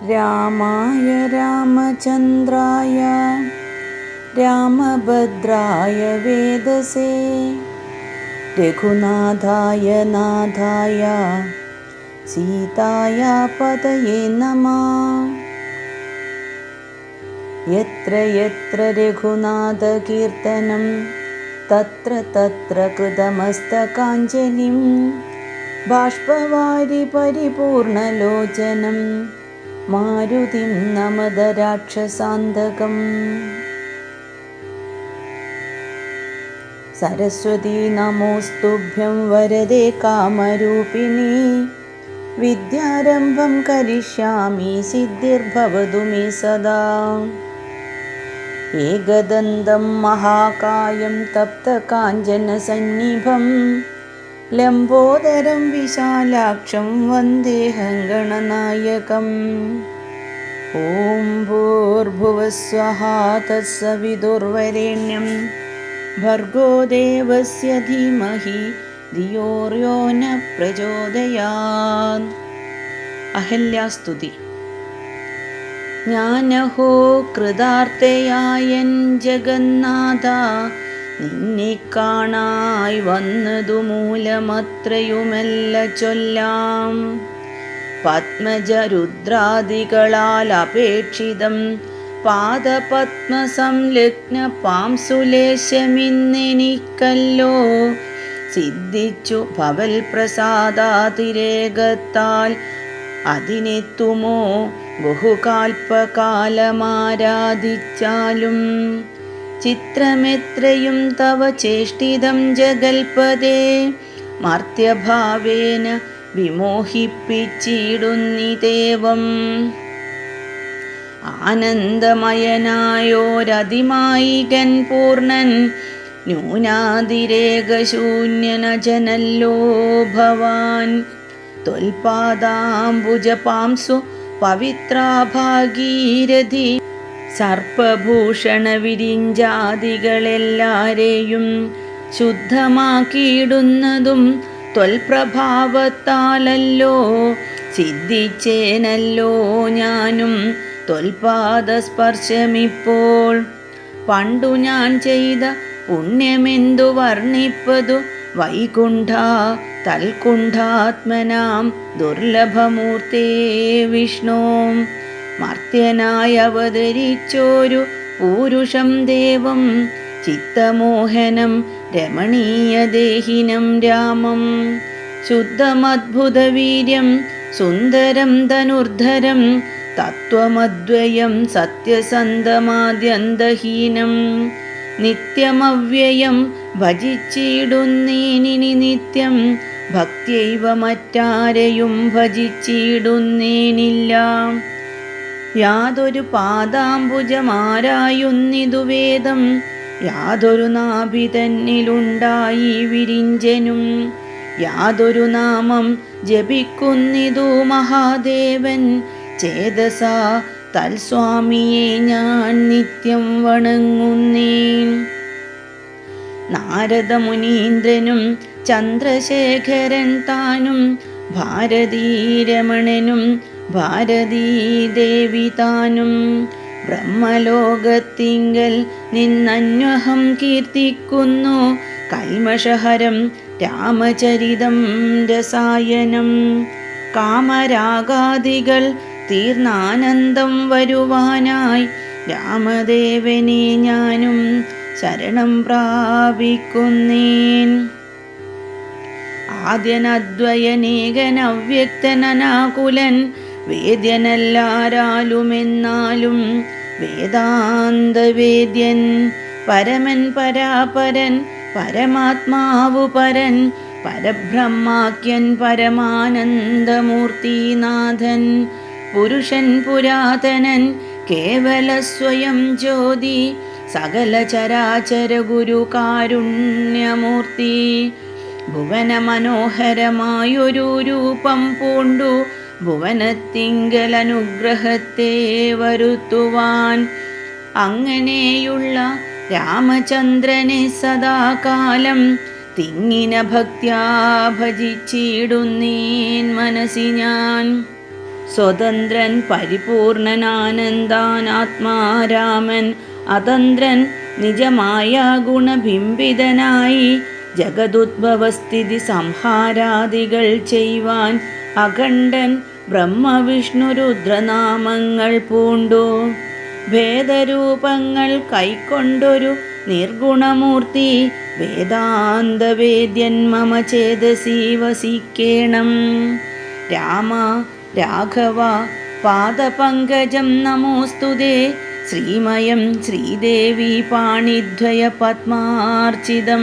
രാമായ രാമചന്ദ്രായ രാമഭദ്രായ വേദസേ രഘുനാഥായ നാഥായ സീതായ പതയേ നമഃ. യത്ര യത്ര രഘുനാഥകീർത്തനം തത്ര തത്ര കൃതമസ്തകാഞ്ജലിം ബാഷ്പവാരി പരിപൂർണലോചനം മാരുതിം നമത രാക്ഷസാന്തകം. സരസ്വതീ നമോസ്തുഭ്യം വരദേ കാമരൂപിണി വിദ്യാരംഭം കരിഷ്യാമി സിദ്ധിർഭവതു മേ സദാ. ഏകദന്തം മഹാകായം തപ്തകാഞ്ചനസന്നിഭം ലംബോദരം വിശാലാക്ഷം വന്ദേഹം ഗണനായകം. ഓം ഭൂർഭുവസ്വഃ തത്സവിതുർവരേണ്യം ഭർഗോ ദേവസ്യ ധീമഹി ധിയോ യോ ന പ്രചോദയാത്. അഹല്യാസ്തുതി. ഞാനഹോ കൃതാർത്ഥയായൻ ജഗന്നാഥ, നിന്നെ കാണായി വന്നതു മൂലമത്രയുമെല്ല ചൊല്ലാം. പത്മജരുദ്രാദികളാൽ അപേക്ഷിതം പാദപത്മസംലഗ്ന പാംസുലേശമിന്നെനിക്കല്ലോ സിദ്ധിച്ചു ഭവൽ പ്രസാദാതിരേകത്താൽ. അതിനെത്തുമോ ബഹുകാൽപ്പകാലമാരാധിച്ചാലും. ചിത്രമെത്രയും തവ ചേഷ്ടിതം ജഗൽപദേ, മർത്യഭാവേന വിമോഹിപ്പിച്ചിടുന്നിതേവം. ആനന്ദമയനായോരതിമായികൻ പൂർണ്ണൻ ന്യൂനാതിരേകശൂന്യനജനല്ലോ ഭവാൻ. ത്വൽപാദാംബുജപാംസു പവിത്രാ ഭാഗീരഥി, സർപ്പഭൂഷണ വിരിഞ്ചാദികളെല്ലാരെയും ശുദ്ധമാക്കിയിടുന്നതും ത്വൽപ്രഭാവത്താലല്ലോ. സിദ്ധിച്ചേനല്ലോ ഞാനും ത്വൽപാദസ്പർശമിപ്പോൾ. പണ്ടു ഞാൻ ചെയ്ത പുണ്യമെന്തു വർണ്ണിപ്പതു വൈകുണ്ഠ തൽകുണ്ഠാത്മനാം ദുർലഭമൂർത്തേ വിഷ്ണു. മർത്യനായി അവതരിച്ചോരു പൂരുഷം ദേവം, ചിത്തമോഹനം രമണീയദേഹിനം രാമം. ശുദ്ധമദ്ഭുതവീര്യം സുന്ദരം ധനുർധരം, തത്വമദ്വയം സത്യസന്ധമാദ്യന്തഹീനം. നിത്യമവ്യയം ഭജിച്ചിടുന്നേനിനി നിത്യം, ഭക്ത്യൈവ മറ്റാരെയും ഭജിച്ചിടുന്നേനില്ല. യാതൊരു പാദാംബുജമാരായുന്നിതു വേദം, യാതൊരു നാഭി തന്നിലുണ്ടായി വിരിഞ്ചനും. യാതൊരു നാമം ജപിക്കുന്നിതു മഹാദേവൻ, ചേതസാ തൽസ്വാമിയെ ഞാൻ നിത്യം വണങ്ങുന്നേൻ. നാരദമുനീന്ദ്രനും ചന്ദ്രശേഖരൻ താനും, ഭാരതീരമണനും ഭാരതീദേവി താനും. ബ്രഹ്മലോകത്തിങ്കൽ നിന്നന്വഹം കീർത്തിക്കുന്നു കൽമഷഹരം രാമചരിതം രസായനം. കാമരാഗാദികൾ തീർന്നാനന്ദം വരുവാനായി രാമദേവനെ ഞാനും ശരണം പ്രാപിക്കുന്നേൻ. ആദ്യനദ്വയനേകനവ്യക്തനനാകുലൻ, വേദ്യനല്ലാരാലുമെന്നാലും വേദാന്തവേദ്യൻ. പരമൻ പരാപരൻ പരമാത്മാവു പരൻ, പരബ്രഹ്മാഖ്യൻ പരമാനന്ദമൂർത്തിനാഥൻ. പുരുഷൻ പുരാതനൻ കേവല സ്വയം ജ്യോതി, സകല ചരാചര ഗുരു കാരുണ്യമൂർത്തി. ഭുവന മനോഹരമായൊരു രൂപം പൂണ്ടു ഭുവനത്തിങ്കൽ അനുഗ്രഹത്തെ വരുത്തുവാൻ. അങ്ങനെയുള്ള രാമചന്ദ്രനെ സദാകാലം തിങ്ങിന ഭക്ത്യാ ഭജിച്ചിടുന്നീൻ മനസ്സി ഞാൻ. സ്വതന്ത്രൻ പരിപൂർണനാനന്ദാനാത്മാരാമൻ അതന്ത്രൻ നിജമായ ഗുണബിംബിതനായി ജഗതുദ്ഭവസ്ഥിതി സംഹാരാദികൾ ചെയ്യുവാൻ അഖണ്ഡൻ ബ്രഹ്മവിഷ്ണുരുദ്രനാമങ്ങൾ പൂണ്ടു ഭേദരൂപങ്ങൾ കൈക്കൊണ്ടൊരു നിർഗുണമൂർത്തി വേദാന്തവേദ്യൻ മമ ചേതസി വസിക്കേണം. രാമ രാഘവ പാദപങ്കജം നമോസ്തുതേ ശ്രീമയം ശ്രീദേവി പാണിദ്വയ പത്മാർച്ചിതം.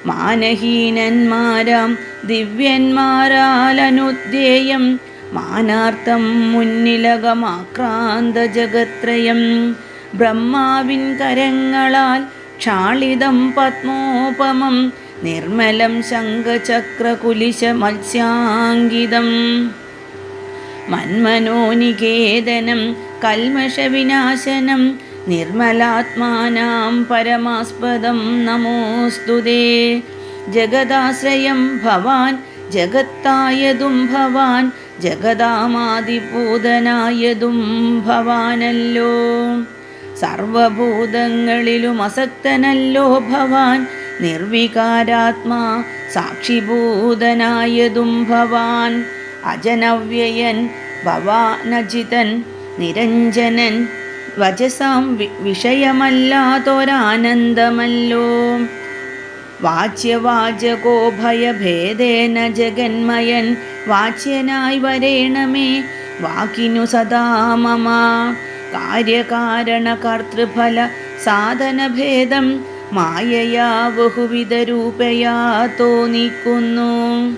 മാനഹീനന്മാരാം ദിവ്യന്മാരാലനുദ്ദേയം മാനാർത്ഥം മുന്നിലകമാക്രാന്ത ജഗത്രയം. ബ്രഹ്മാവിൻ കരങ്ങളാൽ ക്ഷാളിതം പത്മോപമം നിർമ്മലം ശംഖചക്രകുലിശ മത്സ്യാങ്കിതം. മന്മനോനികേതനം കൽമഷവിനാശനം നിർമ്മലാത്മാനാം പരമാസ്പദം നമോസ്തുതേ. ജഗദാശ്രയം ഭവാൻ ജഗത്തായതും ഭവാൻ ജഗദാമാദിഭൂതനായതും ഭവാനല്ലോ. സർവഭൂതങ്ങളിലും അസക്തനല്ലോ ഭവാൻ നിർവികാരാത്മാ സാക്ഷിഭൂതനായതും ഭവാൻ. അജനവ്യയൻ ഭവാനജിതൻ നിരഞ്ജനൻ വചസാം വിഷയമല്ലാതൊരാനന്ദമല്ലോ. വാച്യവാചകോ ഭയഭേദേന ജഗന്മയൻ വാച്യനായി വരേണമേ വാക്കിനു സദാ മമ. കാര്യകാരണ കർത്തൃഫല സാധനഭേദം മായയാ ബഹുവിധ രൂപയാ തോന്നിക്കുന്നു.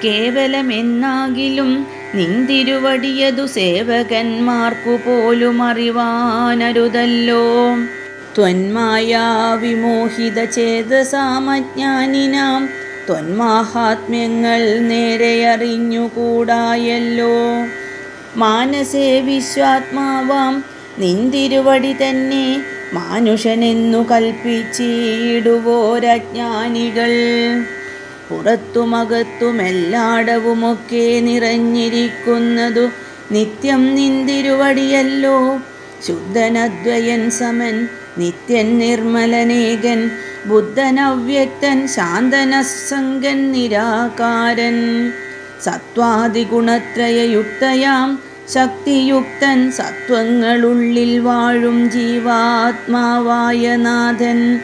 കേവലമെന്നാകിലും നിന്തിരുവടിയതു സേവകന്മാർക്കു പോലും അറിവാനരുതല്ലോ. ത്വന്മായാ വിമോഹിത ചേതസാമജ്ഞാനിനാം ത്വന്മാഹാത്മ്യങ്ങൾ നേരെ അറിഞ്ഞുകൂടായല്ലോ. മാനസേ വിശ്വാത്മാവാം നിന്തിരുവടി തന്നെ മാനുഷനെന്നു കൽപ്പിച്ചിടുവോരജ്ഞാനികൾ. പുറത്തുമകത്തുമെല്ലാടവുമൊക്കെ നിറഞ്ഞിരിക്കുന്നതു നിത്യം നിന്തിരുവടിയല്ലോ. ശുദ്ധനദ്വയൻ സമൻ നിത്യൻ നിർമ്മലനേകൻ ബുദ്ധനവ്യക്തൻ ശാന്തനസംഗൻ നിരാകാരൻ. സത്വാദിഗുണത്രയയുക്തയാം ശക്തിയുക്തൻ സത്വങ്ങളുള്ളിൽ വാഴും ജീവാത്മാവായ നാഥൻ.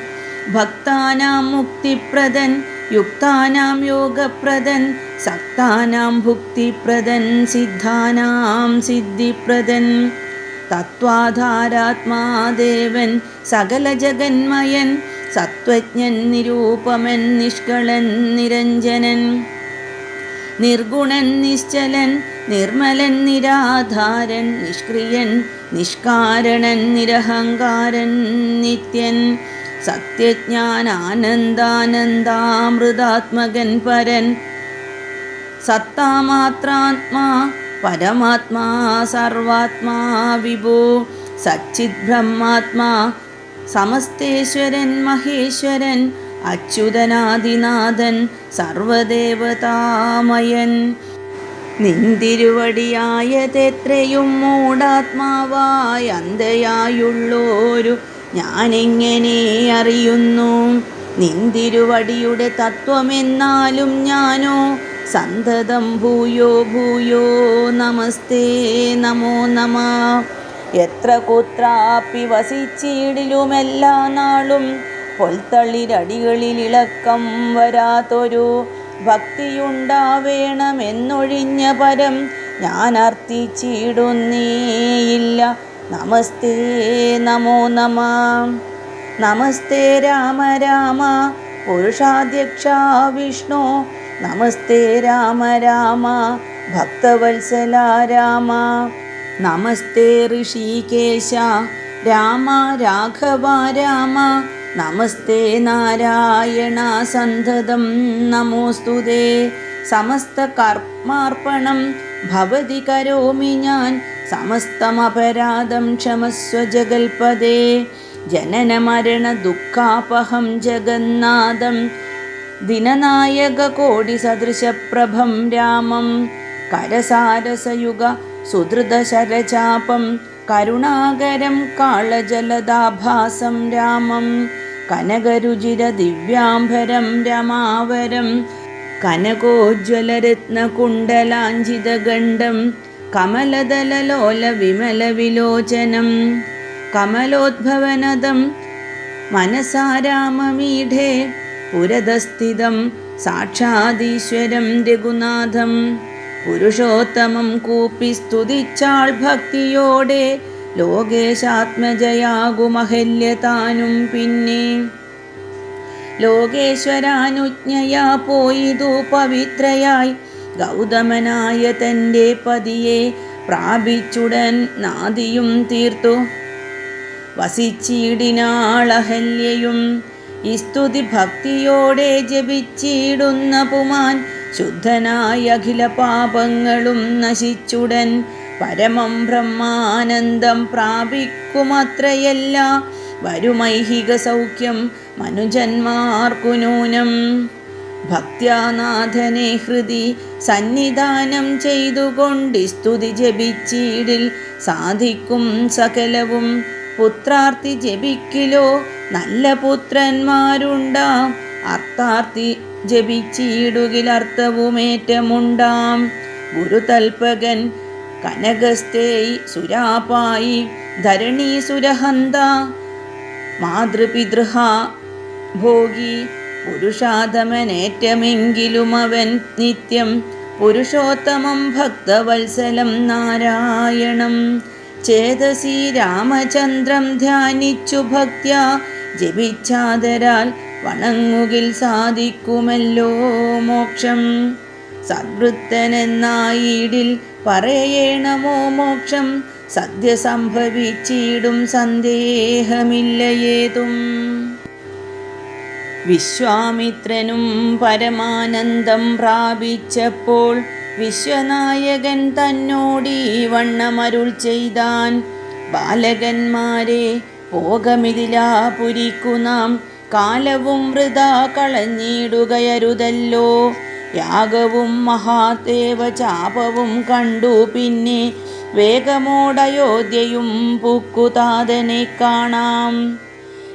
ഭക്താനാം മുക്തിപ്രദൻ യുക്താനാം യോഗപ്രദൻ സക്താനാം ഭുക്തിപ്രദൻ സിദ്ധാനാം സിദ്ധിപ്രദൻ. തത്വാധാരാത്മാദേവൻ സകല ജഗന്മയൻ സത്വജ്ഞൻ നിരൂപമൻ നിഷ്കളൻ നിരഞ്ജനൻ. നിർഗുണൻ നിശ്ചലൻ നിർമ്മലൻ നിരാധാരൻ നിഷ്ക്രിയൻ നിഷ്കാരണൻ നിരഹങ്കാരൻ നിത്യൻ. സത്യജ്ഞാനാനന്ദാനന്ദാമൃതാത്മകൻ പരൻ സത്താമാത്രാത്മാ പരമാത്മാ സർവാത്മാ വിഭോ. സച്ചിത് ബ്രഹ്മാത്മാ സമസ്തേശ്വരൻ മഹേശ്വരൻ അച്യുതനാദിനാഥൻ സർവദേവതാമയൻ. നിന്തിരുവടിയായതെത്രയും മൂഢാത്മാവായ അന്ധയായുള്ളോരു ഞാനെങ്ങനെ അറിയുന്നു. നിന്തിരുവടിയുടെ തത്വമെന്നാലും ഞാനോ സന്തതം ഭൂയോ ഭൂയോ നമസ്തേ നമോ നമ. എത്ര കുത്രാപ്പി വസിച്ചിടിലുമെല്ലാ നാളും പൊൽത്തളിരടികളിൽ ഇളക്കം വരാത്തൊരു ഭക്തിയുണ്ടാവേണമെന്നൊഴിഞ്ഞ പരം ഞാൻ അർത്ഥിച്ചിടുന്നേയില്ല. നമസ്തേ നമോ നമ. നമസ്തേ രാമ രാമ പുരുഷാധ്യക്ഷ വിഷ്ണു. നമസ്തേ രാമ രാമ ഭക്തവത്സല രാമ. നമസ്തേ ഋഷികേശ രാമ രാഘവ രാമ. നമസ്തേ നാരായണ സന്തതം നമോസ്തുതേ. സമസ്ത കർമാർപ്പണം ഭവതി കരോമി ഞാൻ. സമസ്തമപരാധം ക്ഷമസ്വ ജഗൽപദേ. ജനന മരണ ദുഃഖാപഹം ജഗന്നാഥം ദിനനായക കോടി സദൃശപ്രഭം രാമം. കരസാരസയുഗ സുധൃതശരചാപം കരുണാകരം കാളജലദാഭാസം രാമം കനകരുചിര ദിവ്യാംബരം രമാവരം കനകോജ്വലരത്നകുണ്ടലാഞ്ചിതഗണ്ഡം കമലദലലോല വിമലവിലോചനം കമലോദ്ഭവനദം മനസാരാമമീഢേ പുരതസ്ഥിതം സാക്ഷാദീശ്വരം രഘുനാഥം പുരുഷോത്തമം കൂപ്പി സ്തുതിച്ചാൾ ഭക്തിയോടെ ലോകേശാത്മജയാകുമഹല്യതാനും പിന്നെ ലോകേശ്വരാനുജ്ഞയാ പോയിതു പവിത്രയായി ഗൗതമനായ തൻ്റെ പതിയെ പ്രാപിച്ചുടൻ നാദിയും തീർത്തു വസിച്ചിടിനാളഹല്യയും ഈ സ്തുതി ഭക്തിയോടെ ജപിച്ചിടുന്ന പുമാൻ ശുദ്ധനായ അഖില പാപങ്ങളും നശിച്ചുടൻ പരമം ബ്രഹ്മാനന്ദം പ്രാപിക്കുമത്രയല്ല വരുമൈഹിക സൗഖ്യം മനുജന്മാർക്കു നൂനം ഭക്ത്യാനാഥനെ ഹൃദി സന്നിധാനം ചെയ്തുകൊണ്ട് സ്തുതി ജപിച്ചിടിൽ സാധിക്കും സകലവും പുത്രാർത്ഥി ജപിക്കിലോ നല്ല പുത്രന്മാരുണ്ടാം അർത്ഥാർത്ഥി ജപിച്ചിടുകിലർത്ഥവുമേറ്റമുണ്ടാം ഗുരുതൽപകൻ കനകസ്ഥേയി സുരാപായി ധരണീസുരഹന്ത മാതൃപിതൃഹ ഭോഗി പുരുഷാധമനേറ്റമെങ്കിലും അവൻ നിത്യം പുരുഷോത്തമം ഭക്തവത്സലം നാരായണം ചേതസി രാമചന്ദ്രം ധ്യാനിച്ചു ഭക്ത്യ ജപിച്ചാദരാൽ വണങ്ങുകിൽ സാധിക്കുമല്ലോ മോക്ഷം സദ്വൃത്തനെന്നായിടിൽ പറയണമോ മോക്ഷം സദ്യ സംഭവിച്ചിടും സന്ദേഹമില്ലയേതും വിശ്വാമിത്രനും പരമാനന്ദം പ്രാപിച്ചപ്പോൾ വിശ്വനായകൻ തന്നോടീ വണ്ണമരുൾ ചെയ്താൻ ബാലകന്മാരെ പോകമിതിലാപുരിക്കു നാം കാലവും വൃഥാ കളഞ്ഞിടുകയരുതല്ലോ യാഗവും മഹാദേവചാപവും കണ്ടു പിന്നെ വേഗമോടയോധ്യയും പുക്കുതാതനെ കാണാം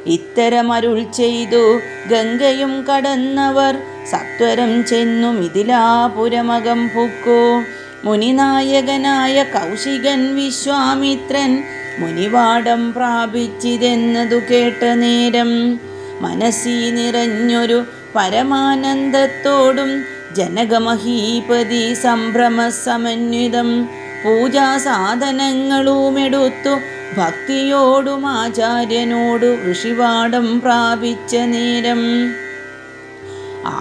ഇത്തരമരുൾ ചെയ്തു ഗംഗയും കടന്നവർ സത്വരം ചെന്നു മിഥിലാപുരമകം പുക്കു മുനിനായകനായ കൗശികൻ വിശ്വാമിത്രൻ മുനിവാടം പ്രാപിച്ചിതെന്നതു കേട്ട നേരം മനസ്സി നിറഞ്ഞൊരു പരമാനന്ദത്തോടും ജനകമഹീപതി സംഭ്രമസമന്വിതം പൂജാസാധനങ്ങളുമെടുത്തു ഭക്തിയോടും ആചാര്യനോടു ഋഷിവാടം പ്രാപിച്ച നേരം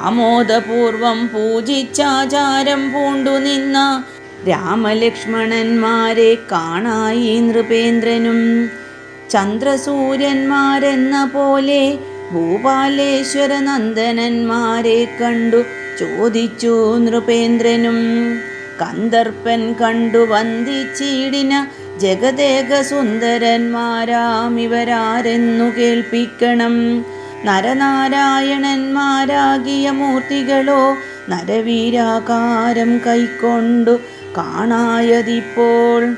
ആമോദപൂർവം പൂജിച്ചാചാരം പൂണ്ടു നിന്ന രാമലക്ഷ്മണന്മാരെ കാണായി നൃപേന്ദ്രനും ചന്ദ്രസൂര്യന്മാരെന്ന പോലെ ഭൂപാലേശ്വര നന്ദനന്മാരെ കണ്ടു ചോദിച്ചു നൃപേന്ദ്രനും കന്ദർപ്പൻ കണ്ടു വന്ദിച്ചിടിന ജഗദേക സുന്ദരന്മാരാമിവരാരെന്നു കേൾപ്പിക്കണം നരനാരായണന്മാരാകിയ മൂർത്തികളോ നരവീരാകാരം കൈക്കൊണ്ടു കാണായതിപ്പോൾ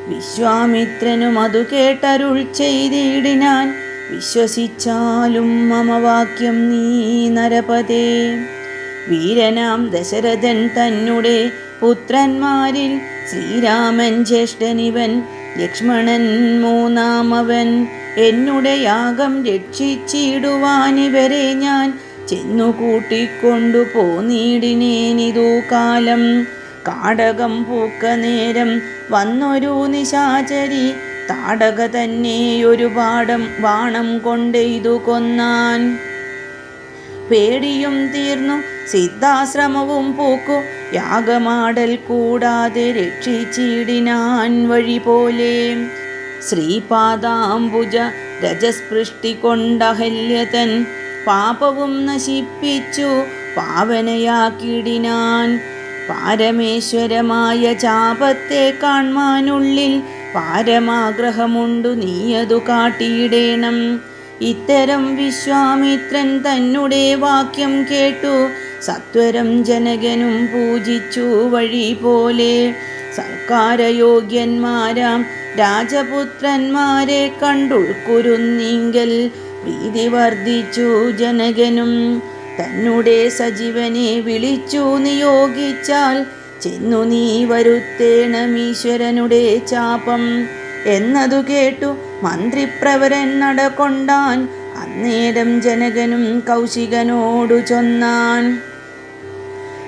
വിശ്വാമിത്രനും അതു കേട്ടരുൾ ചെയ്തിടിനാൻ വിശ്വസിച്ചാലും മമ വാക്യം നീ നരപതേ വീരനാം ദശരഥൻ തന്നെ പുത്രന്മാരിൽ ശ്രീരാമൻ ജ്യേഷ്ഠനിവൻ ലക്ഷ്മണൻ മൂന്നാമവൻ എന്നുടെ യാഗം രക്ഷിച്ചിടുവാനിവരെ ഞാൻ ചെന്നു കൂട്ടിക്കൊണ്ടു പോന്നിടിനേനിതു കാലം കാടകം പൂക്ക നേരം വന്നൊരു നിശാചരി താടക തന്നെയൊരു ബാണം കൊണ്ടെയ്തു കൊന്നാൻ പേടിയും തീർന്നു സിദ്ധാശ്രമവും പൂക്കു യാഗമാടൽ കൂടാതെ രക്ഷിച്ചിടിനാൻ വഴി പോലെ ശ്രീപാദാംബുജ രജസ്പൃഷ്ടി കൊണ്ടഹല്യതൻ പാപവും നശിപ്പിച്ചു പാവനയാക്കിടിനാൻ പാരമേശ്വരമായ ചാപത്തെ കാൺമാനുള്ളിൽ പാരമാഗ്രഹമുണ്ടു നീയതു കാട്ടിയിടേണം ഇത്തരം വിശ്വാമിത്രൻ തന്നെ വാക്യം കേട്ടു സത്വരം ജനകനും പൂജിച്ചു വഴി പോലെ. സൽക്കാരയോഗ്യന്മാരാം രാജപുത്രന്മാരെ കണ്ടുൾക്കുരുന്നിങ്കൽ പ്രീതി വർദ്ധിച്ചു ജനകനും. തന്നുടെ സജീവനെ വിളിച്ചു നിയോഗിച്ചാൽ ചെന്നു നീ വരുത്തേണമീശ്വരനുടെ ചാപം എന്നതു കേട്ടു മന്ത്രിപ്രവരൻ നടകൊണ്ടാൻ. അന്നേരം ജനകനും കൗശികനോടു ചൊന്നാൻ,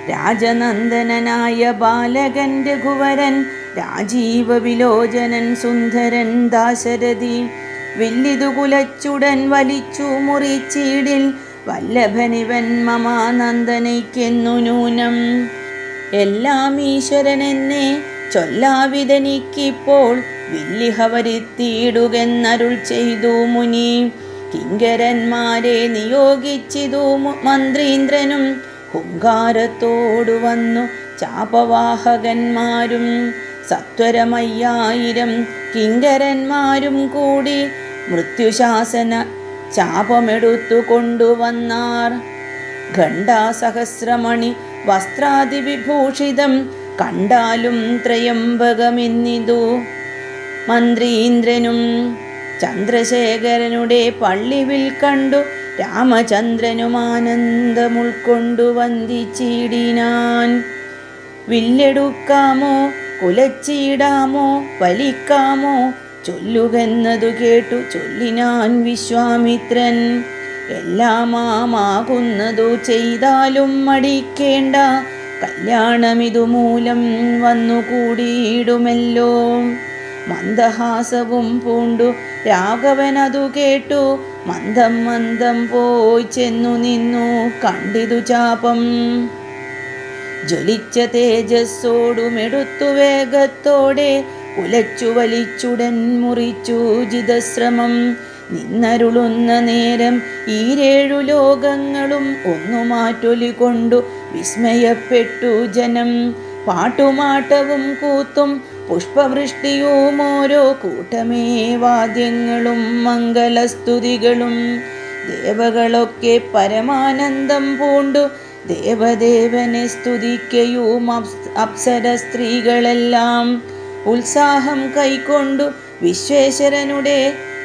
രാജനന്ദനായ ബാലകൻ രഘുവരൻ, രാജീവ വിലോചനൻ സുന്ദരൻ ദാശരഥി, വില്ലിതു കുലച്ചുടൻ വലിച്ചു മുറിച്ചീടിൽ, വല്ലഭനിവൻ മമാനന്ദനയ്ക്കെന്നു നൂനം. എല്ലാം ഈശ്വരനെന്നെ ചൊല്ലാവിതെനിക്കിപ്പോൾ, വില്ലിഹ വരുത്തിയിടുകെന്നരുൾ ചെയ്തു മുനി. കിങ്കരന്മാരെ നിയോഗിച്ചിതു മന്ത്രീന്ദ്രനും, ഹുങ്കാരത്തോടു വന്നു ചാപവാഹകന്മാരും. സത്വരമയ്യായിരം കിങ്കരന്മാരും കൂടി മൃത്യുശാസന ചാപമെടുത്തു കൊണ്ടുവന്നാർ. ഘണ്ടാസഹസ്രമണി വസ്ത്രാദിവിഭൂഷിതം കണ്ടാലും ത്രയംബകമെന്നിതു മന്ത്രീന്ദ്രനും. ചന്ദ്രശേഖരനുടെ പള്ളിവിൽ കണ്ടു രാമചന്ദ്രനും ആനന്ദമുൾക്കൊണ്ടു വന്ദിച്ചിടിനാൻ. വില്ലെടുക്കാമോ കുലച്ചിടാമോ വലിക്കാമോ ചൊല്ലുകെന്നതു കേട്ടു ചൊല്ലിനാൻ വിശ്വാമിത്രൻ. എല്ലാമാകുന്നതു ചെയ്താലും മടിക്കേണ്ട, കല്യാണമിതുമൂലം വന്നുകൂടിയിടുമല്ലോ. മന്ദഹാസവും പൂണ്ടു രാഘവനതു കേട്ടു മന്ദം മന്ദം പോയി ചെന്നു നിന്നു കണ്ടിതു ചാപം. ജ്വലിച്ച തേജസ്സോടുമെടുത്തു വേഗത്തോടെ ഉലച്ചു വലിച്ചുടൻ മുറിച്ചു ജിതശ്രമം. നിന്നരുളുന്ന നേരം ഈരേഴു ലോകങ്ങളും ഒന്നു മാറ്റൊലി കൊണ്ടു വിസ്മയപ്പെട്ടു ജനം. പാട്ടുമാട്ടവും കൂത്തും പുഷ്പവൃഷ്ടിയും ഓരോ കൂട്ടമേ വാദ്യങ്ങളും മംഗളസ്തുതികളും. ദേവകളൊക്കെ പരമാനന്ദം പൂണ്ടു ദേവദേവനെ സ്തുതിക്കയും അപ്സര സ്ത്രീകളെല്ലാം ഉത്സാഹം കൈക്കൊണ്ടു വിശ്വേശ്വരനുടെ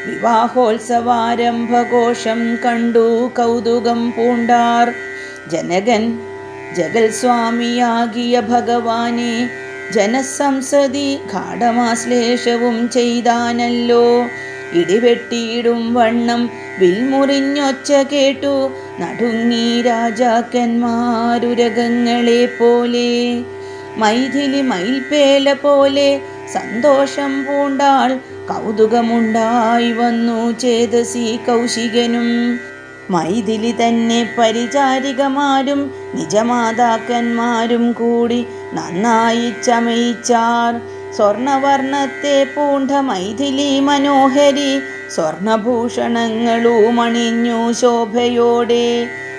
വിവാഹോത്സവാരംഭഘോഷം കണ്ടു കൗതുകം പൂണ്ടാർ. ജനകൻ ജഗൽ സ്വാമിയാകിയ ഭഗവാനെ ജനസംസതി ഗാഠമാശ്ലേഷവും ചെയ്താനല്ലോ. ഇടിവെട്ടിയിടും വണ്ണം വിൽമുറിഞ്ഞൊച്ച കേട്ടു നടുങ്ങി രാജാക്കന്മാരുരകങ്ങളെ പോലെ. മൈഥിലി മയിൽപേല പോലെ സന്തോഷം പൂണ്ടാൾ. കൗതുകമുണ്ടായി വന്നു ചേതസി കൗശികനും. മൈഥിലി തന്നെ പരിചാരികമാരും നിജമാതാക്കന്മാരും കൂടി നന്നായി ചമയിച്ചാർ. സ്വർണവർണ്ണത്തെ പൂണ്ട മൈഥിലി മനോഹരി സ്വർണഭൂഷണങ്ങളും അണിഞ്ഞു ശോഭയോടെ.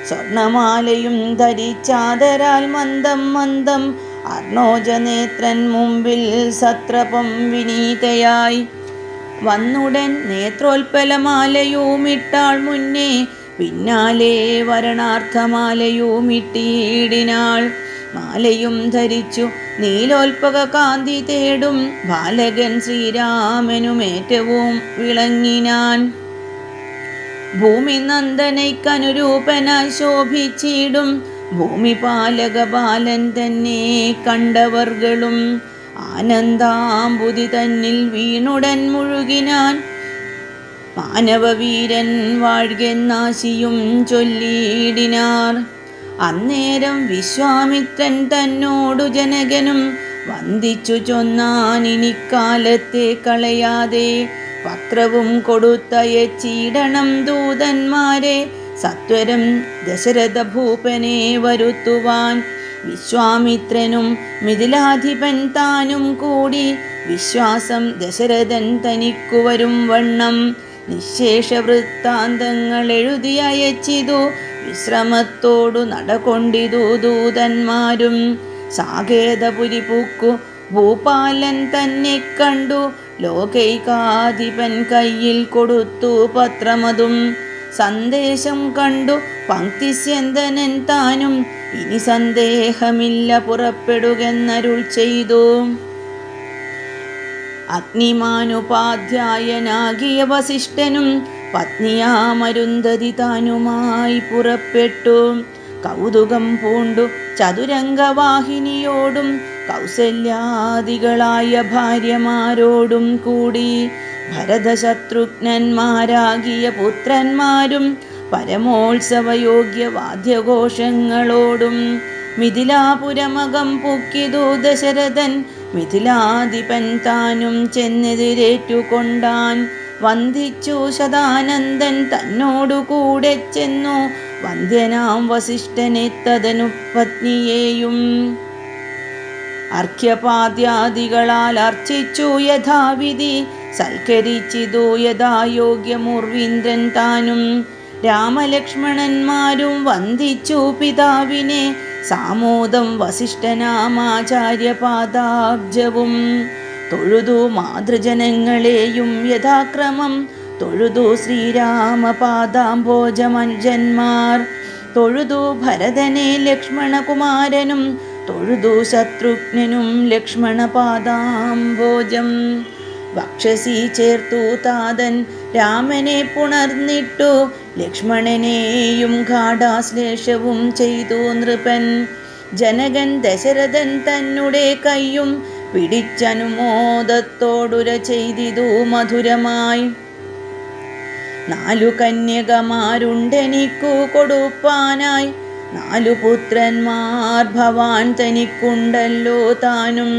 സ്വർണമാലയും ധരിച്ചാദരാൽ മന്ദം മന്ദം അർണോജനേത്രൻ മുമ്പിൽ സത്രപം വിനീതയായി വന്നുടൻ നേത്രോൽപ്പലമാലയുമിട്ടാൾ മുന്നേ. പിന്നാലെ വരണാർത്ഥമാലയുമിട്ടിയിടിനാൾ. മാലയും ധരിച്ചു നീലോൽപക കാന്തി തേടും ബാലകൻ ശ്രീരാമനുമേറ്റവും വിളങ്ങിനാൻ. ഭൂമി നന്ദനയ്ക്കനുരൂപനായി ശോഭിച്ചിടും ഭൂമിപാലക ബാലൻ തന്നെ കണ്ടവർകളും. ആനന്ദാംബുതി തന്നിൽ വീണുടൻ മുഴുകിനാൻ. മാനവവീരൻ വാഴ്കെന്നാശിയും ചൊല്ലിയിടിനാർ. അന്നേരം വിശ്വാമിത്രൻ തന്നോടു ജനകനും വന്ദിച്ചു ചൊന്നാനിനിക്കാലത്തെ കളയാതെ പത്രവും കൊടുത്തയച്ചിടണം ദൂതന്മാരെ സത്വരം ദശരഥ ഭൂപനെ വരുത്തുവാൻ. വിശ്വാമിത്രനും മിഥിലാധിപൻ താനും കൂടി വിശ്വാസം ദശരഥൻ തനിക്കു വരും വണ്ണം നിശേഷ വൃത്താന്തങ്ങൾ എഴുതി അയച്ചിതു. വിശ്രമത്തോടു നടകൊണ്ടിതു ദൂതന്മാരും. സാകേതപുരി പൂക്കു ഭൂപാലൻ തന്നെ കണ്ടു. ലോകൈകാധിപൻ കയ്യിൽ കൊടുത്തു പത്രമതും. സന്ദേശം കണ്ടു പങ്ക്തിസ്യന്തനൻ താനും ഇനി സന്ദേഹമില്ല പുറപ്പെടുകെന്നരുൾ ചെയ്തു. അഗ്നിമാനുപാധ്യായനാകിയ വസിഷ്ഠനും പത്നിയാമരുന്ധതി താനുമായി പുറപ്പെട്ടു. കൗതുകം പൂണ്ടു ചതുരംഗവാഹിനിയോടും കൗസല്യാദികളായ ഭാര്യമാരോടും കൂടി ഭരതശത്രുഘ്നന്മാരാകിയ പുത്രന്മാരും പരമോത്സവയോഗ്യ വാദ്യഘോഷങ്ങളോടും മിഥിലാപുരമകം പുക്കിതു ദശരഥൻ. മിഥിലാധിപൻ താനും ചെന്നെതിരേറ്റുകൊണ്ടാൻ. വന്ദിച്ചു ശതാനന്ദൻ തന്നോടു കൂടെ ചെന്നു. വന്ധ്യനാം വസിഷ്ഠനെ തദനു പത്നിയെയും അർഘ്യപാദ്യാദികളാൽ അർച്ചിച്ചു യഥാവിധി. സൽക്കരിച്ചിതു യഥായോഗ്യമുർവീന്ദ്രൻ താനും. രാമലക്ഷ്മണന്മാരും വന്ദിച്ചു പിതാവിനെ. സാമോദം വസിഷ്ഠനാമാചാര്യപാദാബ്ജവും തൊഴുതു മാതൃജനങ്ങളെയും യഥാക്രമം. തൊഴുതു ശ്രീരാമപാദാംഭോജമനുജന്മാർ. തൊഴുതു ഭരതനെ ലക്ഷ്മണകുമാരനും. തൊഴുതു ശത്രുഘ്നനും ലക്ഷ്മണപാദാംഭോജം. വക്ഷസി ചേർത്തു താതൻ രാമനെ പുണർന്നിട്ടു. ലക്ഷ്മണനെയും ഗാഢാശ്ലേഷവും ചെയ്തു നൃപൻ. ജനകൻ ദശരഥൻ തന്നുടെ കയ്യും പിടിച്ചനുമോദത്തോടുര ചെയ്തിതു മധുരമായി. 4 കന്യകമാരുണ്ടെനിക്കു കൊടുപ്പാനായി. 4 പുത്രന്മാർ ഭവാൻ തനിക്കുണ്ടല്ലോ താനും.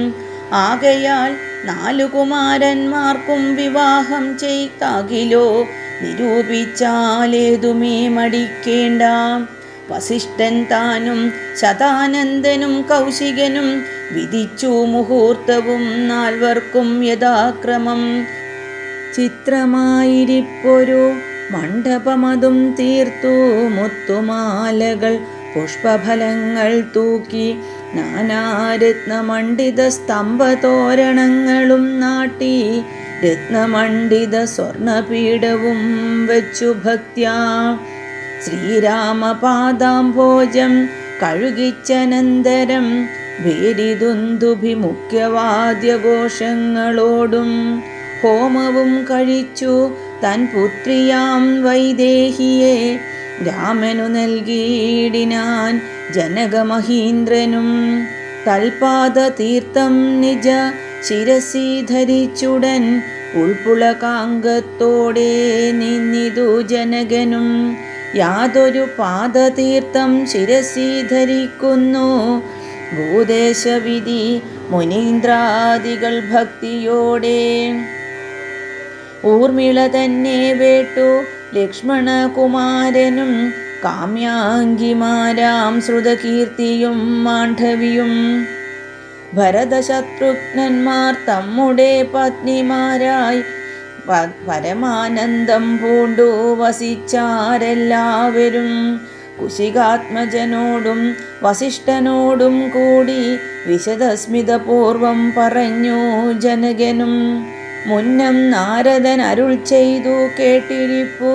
ആകയാൽ 4 കുമാരന്മാർക്കും വിവാഹം ചെയ്താകിലോ. നിരൂപിച്ചാലേതുമേ മടിക്കേണ്ട. വസിഷ്ഠൻ താനും ശതാനന്ദനും കൗശികനും വിധിച്ചു മുഹൂർത്തവും 4 യഥാക്രമം. ചിത്രമായിരിപ്പൊരു മണ്ഡപമതും തീർത്തു. മുത്തുമാലകൾ പുഷ്പഫലങ്ങൾ തൂക്കി. നാനാരത്നമണ്ഡിത സ്തംഭതോരണങ്ങളും നാട്ടി. രത്നമണ്ഡിത സ്വർണപീഠവും വച്ചു ഭക്ത്യാ. ശ്രീരാമപാദാംഭോജം കഴുകിച്ചനന്തരം ഭേരിദുന്ദുഭിമുഖ്യവാദ്യഘോഷങ്ങളോടും ഹോമവും കഴിച്ചു. തൻ പുത്രിയാം വൈദേഹിയെ രാമനു നൽകിയിടിനാൻ ജനകമഹീന്ദ്രനും. തൽപാദതീർത്ഥം നിജ ശിരസി ധരിച്ചുടൻ ഉൾപ്പുളകാംഗത്തോടെ നിന്നിതു ജനകനും. യാതൊരു പാദതീർത്ഥം ശിരസി ധരിക്കുന്നു. ഭൂദേശവിധി മുനീന്ദ്രാദികൾ ഭക്തിയോടെ. ഊർമിള തന്നെ വേട്ടു ലക്ഷ്മണകുമാരനും. കാമ്യാംഗിമാരാം ശ്രുതകീർത്തിയും മാണ്ഡവിയും. ഭരതശത്രുഘ്നന്മാർ തമ്മുടെ പത്നിമാരായി പരമാനന്ദം പൂണ്ടു വസിച്ചാരെല്ലാവരും. കുശികാത്മജനോടും വസിഷ്ഠനോടും കൂടി വിശദസ്മിതപൂർവം പറഞ്ഞു ജനകനും. മുന്നം നാരദൻ അരുൾ ചെയ്തു കേട്ടിരിപ്പു.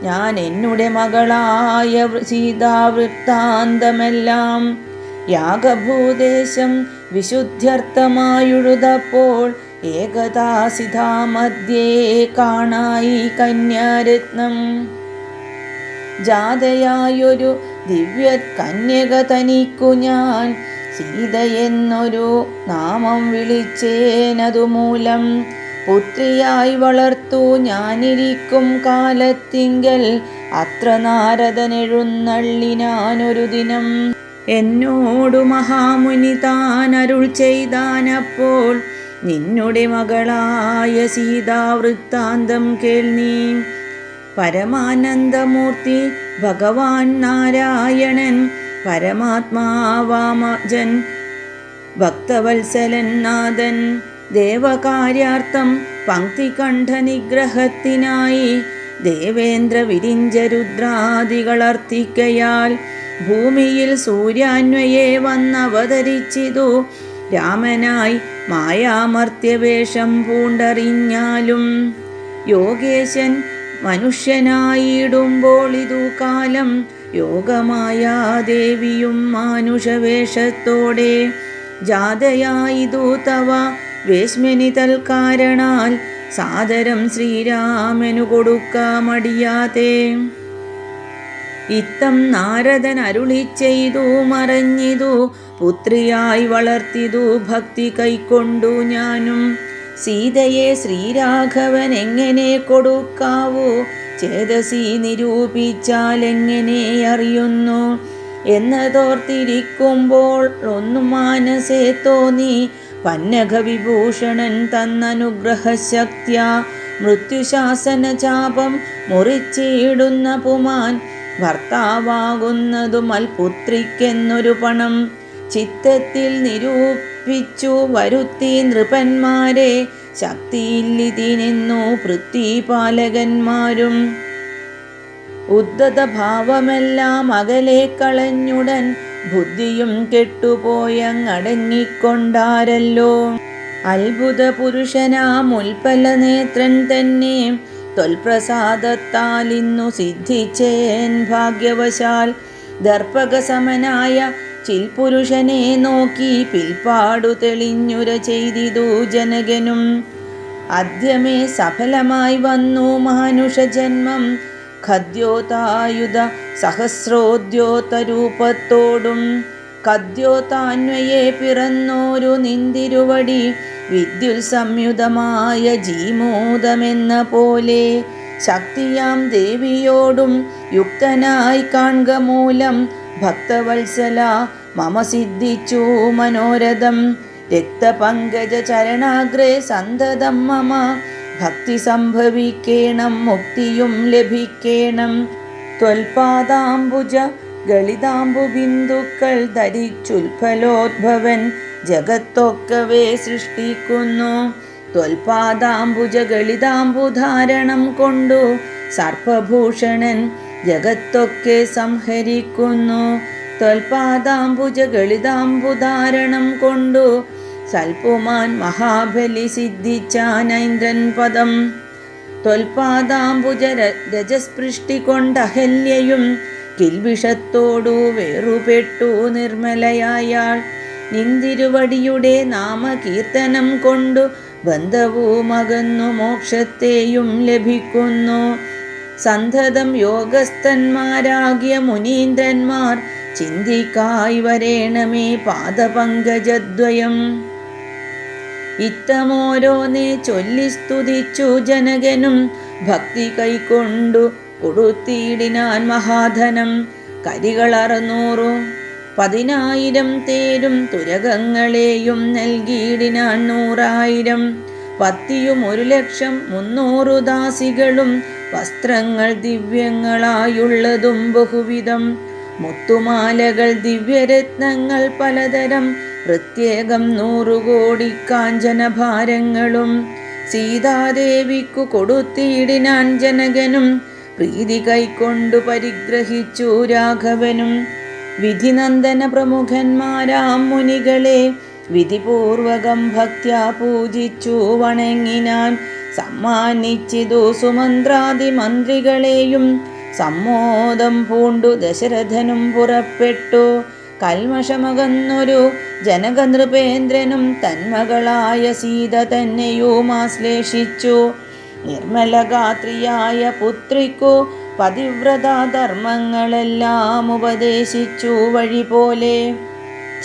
ഞാൻ എന്നുടെ മകളായ സീതാവൃത്താന്തമെല്ലാം. യാഗഭൂദേശം വിശുദ്ധ്യർത്ഥമായുഴുതപ്പോൾ ഏകദാസിതാമധ്യേ കാണായി കന്യാരത്നം. ജാതയായൊരു ദിവ്യ കന്യക തനിക്കു ഞാൻ. സീതയെന്നൊരു നാമം വിളിച്ചേനതുമൂലം. പുത്രിയായി വളർത്തു ഞാനിരിക്കും കാലത്തിങ്കൽ. അത്ര നാരദനെഴുന്നള്ളിനാനൊരു ദിനം. എന്നോടു മഹാമുനി താൻ അരുൾ ചെയ്താനപ്പോൾ. നിന്നുടെ മകളായ സീതാവൃത്താന്തം കേൾനീ. പരമാനന്ദമൂർത്തി ഭഗവാൻ നാരായണൻ പരമാത്മാവാമജൻ ഭക്തവത്സലൻ നാഥൻ. ദേവകാര്യാർത്ഥം പങ്ക്തികണ്ഠനിഗ്രഹത്തിനായി ദേവേന്ദ്ര വിരിഞ്ചരുദ്രാദികളർത്തിക്കയാൽ ഭൂമിയിൽ സൂര്യാന്വയെ വന്നവതരിച്ചിതു. രാമനായി മായാമർത്യവേഷം പൂണ്ടറിഞ്ഞാലും യോഗേശൻ മനുഷ്യനായിടുമ്പോൾ ഇതു കാലം യോഗമായാദേവിയും മാനുഷവേഷത്തോടെ ജാതയായിതു തവ വേശ്മനി തൽക്കാരണാൽ സാദരം ശ്രീരാമനു കൊടുക്കാമടിയാതെ. ഇത്തം നാരദൻ അരുളി ചെയ്തു മറഞ്ഞിതു പുത്രിയായി വളർത്തിതു ഭക്തി കൈക്കൊണ്ടു ഞാനും. സീതയെ ശ്രീരാഘവൻ എങ്ങനെ കൊടുക്കാവൂ ചേതസി നിരൂപിച്ചാൽ എങ്ങനെ അറിയുന്നു എന്നതോർത്തിരിക്കുമ്പോൾ ഒന്നു മാനസേ തോന്നി പന്നഘവിഭൂഷണൻ തന്നനുഗ്രഹശക്ത്യാ മൃത്യുശാസന ചാപം മുറിച്ചിടുന്ന പുമാൻ ഭർത്താവാകുന്നതു മൽപുത്രിക്കെന്നൊരു പണം ചിത്തത്തിൽ നിരൂപിച്ചു വരുത്തി നൃപന്മാരെ ശക്തിയില്ലിതിനെന്നു പൃഥ്വിപാലകന്മാരും. ഉദ്ധത ഭാവമെല്ലാം അകലെ കളഞ്ഞുടൻ ബുദ്ധിയും കെട്ടുപോയങ്ങടങ്ങിക്കൊണ്ടാരല്ലോ. അത്ഭുത പുരുഷനാം ഉൽപ്പല നേത്രൻ തന്നെ ത്വൽപ്രസാദത്താൽ ഇന്നു സിദ്ധിച്ചേൻ ഭാഗ്യവശാൽ. ദർപ്പകസമനായ ചിൽപുരുഷനെ നോക്കി പിൽപ്പാടു തെളിഞ്ഞുര ചെയ്തിതു ജനകനും. അദ്യമേ സഫലമായി വന്നു മാനുഷജന്മം ഖദ്യോതായുധ സഹസ്രോദ്യോതരൂപത്തോടും. കദ്യോതാന്വയെ പിറന്നോരു നിന്തിരുവടി വിദ്യുൽ സംയുതമായ ജീമൂതമെന്ന പോലെ ശക്തിയാം ദേവിയോടും യുക്തനായി കാൺക മൂലം ഭക്തവത്സല മമ സിദ്ധിച്ചു മനോരഥം. രക്തപങ്കജ ചരണാഗ്രേ സന്തതം മമ ഭക്തി സംഭവിക്കേണം മുക്തിയും ലഭിക്കേണം. ത്വൽപാദാംബുജ ഗളിതാംബു ബിന്ദുക്കൾ ധരിച്ചുൽഫലോദ്ഭവൻ ജഗത്തൊക്കവേ സൃഷ്ടിക്കുന്നു. ത്വൽപാദാംബുജ ഗളിതാംബുധാരണം കൊണ്ടു സർപ്പഭൂഷണൻ ജഗത്തൊക്കെ സംഹരിക്കുന്നു. ത്വൽപാദാംബുജ ഗളിതാംബുധാരണം കൊണ്ടു സൽപുമാൻ മഹാബലി സിദ്ധിച്ചാനൈന്ദ്രൻ പദം. ത്വൽപാദാംബുജ രജസ്പൃഷ്ടി കൊണ്ടഹല്യയും കിൽവിഷത്തോടു വേറുപെട്ടു നിർമ്മലയായാൾ. നിന്തിരുവടിയുടെ നാമകീർത്തനം കൊണ്ടു ബന്ധവുമകന്നു മോക്ഷത്തെയും ലഭിക്കുന്നു. സന്തതം യോഗസ്ഥന്മാരാകിയ മുനീന്ദ്രന്മാർ ചിന്തിക്കായി വരേണമേ പാദപങ്കജദ്വയം. ഇത്തമോരോന്നെ ചൊല്ലി സ്തുതിച്ചു ജനകനും ഭക്തി കൈക്കൊണ്ടു കൊടുത്തിടിനാൻ മഹാധനം. കരികൾ 600 10,000 തേരും തുരകങ്ങളെയും നൽകിയിടിനാൻ 100,000. പത്തിയും 1,00,300 ദാസികളും വസ്ത്രങ്ങൾ ദിവ്യങ്ങളായുള്ളതും ബഹുവിധം. മുത്തുമാലകൾ ദിവ്യരത്നങ്ങൾ പലതരം പ്രത്യേകം 100 കോടി കാഞ്ചനഭാരങ്ങളും സീതാദേവിക്കു കൊടുത്തിടിനാൻ ജനകനും. പ്രീതി കൈക്കൊണ്ടു പരിഗ്രഹിച്ചു രാഘവനും. വിധിനന്ദന പ്രമുഖന്മാരാം മുനികളെ വിധിപൂർവകം ഭക്ത്യാ പൂജിച്ചു വണങ്ങിനാൻ. സമ്മാനിച്ചിതു സുമന്ത്രാദി മന്ത്രികളെയും സമ്മോദം പൂണ്ടു ദശരഥനും പുറപ്പെട്ടു. കൽമഷമകന്നൊരു ജനകനൃപേന്ദ്രനും തന്മകളായ സീത തന്നെയും ആശ്ലേഷിച്ചു. നിർമ്മലഗാത്രിയായ പുത്രിക്കു പതിവ്രതാധർമ്മങ്ങളെല്ലാം ഉപദേശിച്ചു വഴി പോലെ.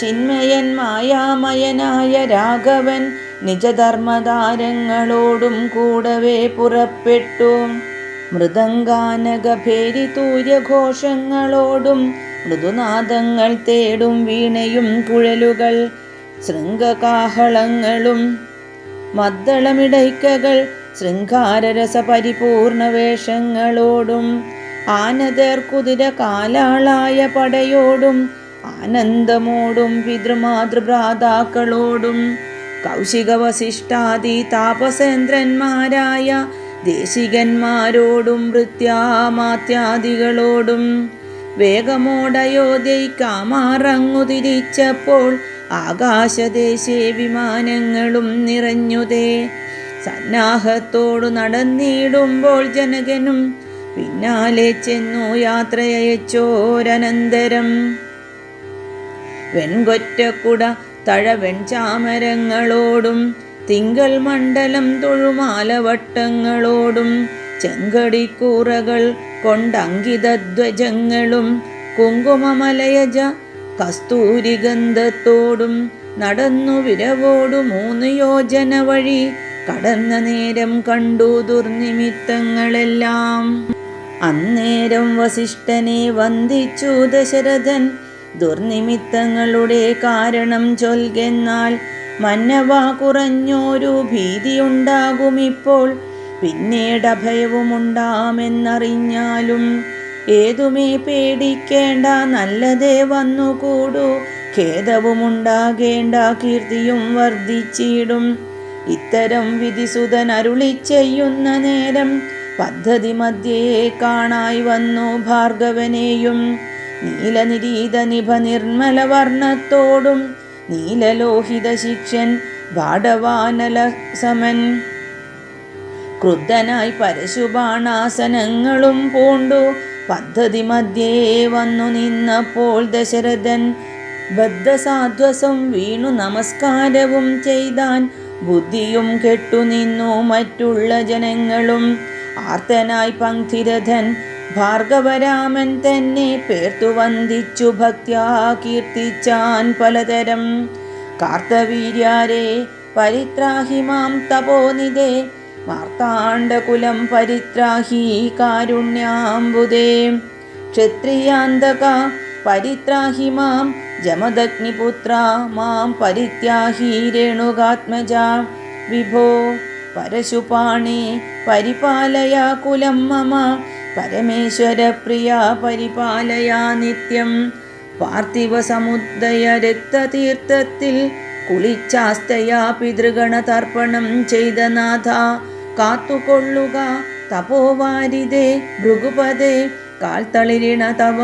ചിന്മയൻ മായാമയനായ രാഘവൻ നിജധർമ്മതാരങ്ങളോടും കൂടവേ പുറപ്പെട്ടു. മൃദംഗാനകഭേരി തൂര്യഘോഷങ്ങളോടും മൃദുനാദങ്ങൾ തേടും വീണയും കുഴലുകൾ ശൃംഗകാഹളങ്ങളും മദ്ദളമിടയ്ക്കകൾ ശൃംഗാരരസ പരിപൂർണ വേഷങ്ങളോടും ആനതേർ കുതിര കാലാളായ പടയോടും ആനന്ദമോടും പിതൃമാതൃഭ്രാതാക്കളോടും കൗശിക വസിഷ്ഠാദി താപസേന്ദ്രന്മാരായ ദേശികന്മാരോടും ഭൃത്യാമാത്യാദികളോടും വേഗമോടയോധ്യയ്ക്കാമാറങ്ങു തിരിച്ചപ്പോൾ ആകാശദേശേ വിമാനങ്ങളും നിറഞ്ഞുതേ. സന്നാഹത്തോടു നടന്നിടുമ്പോൾ ജനകനും പിന്നാലെ ചെന്നു യാത്രയച്ചോരനന്തരം വെൺകൊറ്റക്കുട തഴവെൺചാമരങ്ങളോടും തിങ്കൾ മണ്ഡലം തൊഴുമാലവട്ടങ്ങളോടും ചെങ്കടിക്കൂറകൾ കൊണ്ടങ്കിതധ്വജങ്ങളും കുങ്കുമമലയജ കസ്തൂരിഗന്ധത്തോടും നടന്നു വിരവോടു 3 യോജന വഴി കടന്ന നേരം കണ്ടു ദുർനിമിത്തങ്ങളെല്ലാം. അന്നേരം വസിഷ്ഠനെ വന്ദിച്ചു ദശരഥൻ, ദുർനിമിത്തങ്ങളുടെ കാരണം ചൊൽകെന്നാൽ മന്നവാ കുറഞ്ഞൊരു ഭീതിയുണ്ടാകുമിപ്പോൾ, പിന്നീടഭയവുമുണ്ടാമെന്നറിഞ്ഞാലും ഏതുമേ പേടിക്കേണ്ട, നല്ലതേ വന്നുകൂടൂ, ഖേദവുമുണ്ടാകേണ്ട, കീർത്തിയും വർദ്ധിച്ചിടും. ഇത്തരം വിധിസുതൻ അരുളി ചെയ്യുന്ന നേരം പദ്ധതി മധ്യേ കാണായി വന്നു ഭാർഗവനെയും നീലനിരീത നിഭ നിർമ്മല വർണ്ണത്തോടും നീലലോഹിത ശിക്ഷൻ ബാടവാനല സമൻ. ക്രുദ്ധനായി പരശുബാണാസനങ്ങളും പൂണ്ടു പദ്ധതി മധ്യേ വന്നു നിന്നപ്പോൾ ദശരഥൻ ബദ്ധസാധ്വസം വീണു നമസ്കാരവും ചെയ്താൻ. ബുദ്ധിയും കെട്ടുനിന്നു മറ്റുള്ള ജനങ്ങളും. ആർത്തനായി പങ്ക്തിരഥൻ ഭാർഗവരാമൻ തന്നെ പേർത്തു വന്ദിച്ചു ഭക്ത്യാ കീർത്തിച്ചാൻ പലതരം. കാർത്തവീര്യാരേ പരിത്രാഹി മാം തപോനിധേ, മാർത്താണ്ഡകുലം പരിത്രാഹി കാരുണ്യാംബുദേ. ക്ഷത്രിയാന്തക പരിത്രാഹി മാം, ജമദഗ്നിപുത്ര മാം പരിത്യാഹി രേണുകാത്മജ. വിഭോ പരശുപാണി പരിപാലയ കുലം മമ, പരമേശ്വര പ്രിയ പരിപാലയ നിത്യം. പാർത്ഥിവ സമുദ്ദയ രക്തതീർത്ഥത്തിൽ കുളിച്ചാസ്തയാ പിതൃഗണ തർപ്പണം ചെയ്ത നാഥ, കാത്തുകൊള്ളുക തപോവാരിതേ ഭൃഗുപദേ, കാൽത്തളിരിണ തവ